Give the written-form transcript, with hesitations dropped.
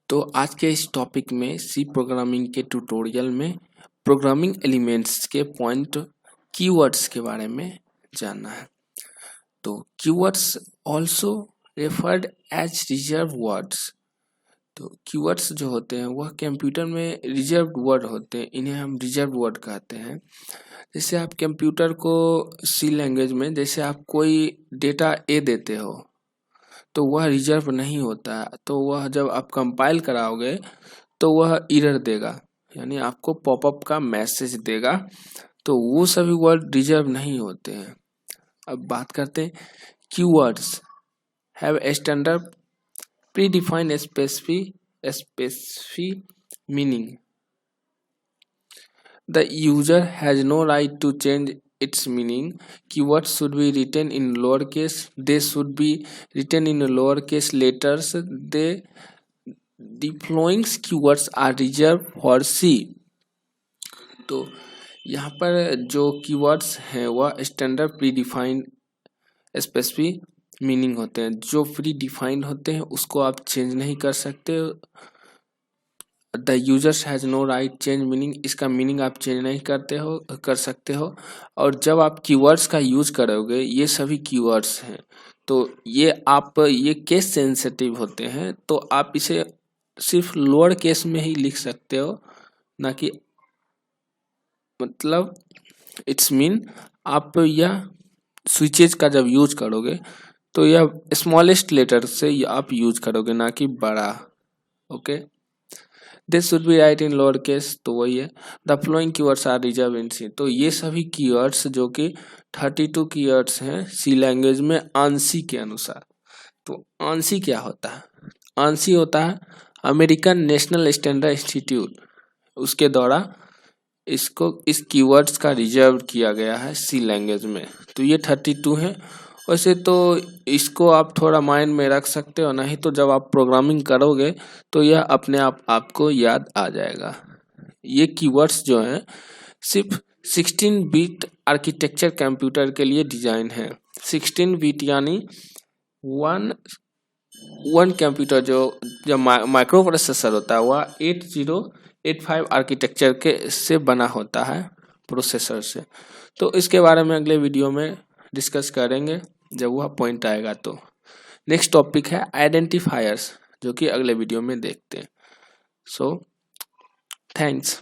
तो आज के इस टॉपिक में सी प्रोग्रामिंग के ट्यूटोरियल में प्रोग्रामिंग एलिमेंट्स के पॉइंट कीवर्ड्स के बारे में जानना है। तो keywords also referred as reserve words. तो कीवर्ड्स जो होते हैं वह कंप्यूटर में रिजर्व वर्ड होते हैं, इन्हें हम रिजर्व वर्ड कहते हैं। जैसे आप कंप्यूटर को सी लैंग्वेज में जैसे आप कोई डेटा ए देते हो तो वह रिजर्व नहीं होता है, तो वह जब आप कंपाइल कराओगे तो वह एरर देगा, यानी आपको पॉपअप का मैसेज देगा। तो वो सभी वर्ड रिजर्व नहीं होते हैं। अब बात करते हैं keywords have a standard predefined specific meaning. The user has no right to change its meaning. Keywords should be written in lowercase. They should be written in lowercase letters. The following keywords are reserved for C. तो यहाँ पर जो keywords हैं वह standard pre defined specific meaning होते हैं। जो pre defined होते हैं उसको आप चेंज नहीं कर सकते। The users has no right change meaning, इसका मीनिंग आप चेंज नहीं कर सकते हो। और जब आप कीवर्ड्स का यूज करोगे, ये सभी कीवर्ड्स हैं तो ये केस सेंसिटिव होते हैं, तो आप इसे सिर्फ लोअर केस में ही लिख सकते हो, ना कि मतलब इट्स मीन आप यह स्विचेज का जब यूज करोगे तो यह स्मॉलेस्ट लेटर से आप यूज करोगे, ना कि बड़ा। Okay, this should be right in lower case, तो वही है। The following keywords are reserve in C. तो ये सभी कीवर्ड्स जो कि 32 कीवर्ड्स हैं सी लैंग्वेज में आंसी के अनुसार। तो आंसी क्या होता है? आंसी होता है अमेरिकन नेशनल स्टैंडर्ड इंस्टीट्यूट, उसके द्वारा इस कीवर्ड्स का रिजर्व किया गया है सी लैंग्वेज में। तो ये 32 हैं। वैसे तो इसको आप थोड़ा माइंड में रख सकते हो, नहीं तो जब आप प्रोग्रामिंग करोगे तो यह अपने आप आपको याद आ जाएगा। ये कीवर्ड्स जो हैं सिर्फ 16 बिट आर्किटेक्चर कंप्यूटर के लिए डिजाइन है। 16 बिट यानी वन कंप्यूटर जो माइक्रो प्रोसेसर होता है वह 8085 आर्किटेक्चर के से बना होता है, प्रोसेसर से। तो इसके बारे में अगले वीडियो में डिस्कस करेंगे जब वह पॉइंट आएगा। तो नेक्स्ट टॉपिक है आइडेंटिफायर्स, जो कि अगले वीडियो में देखते हैं। So thanks.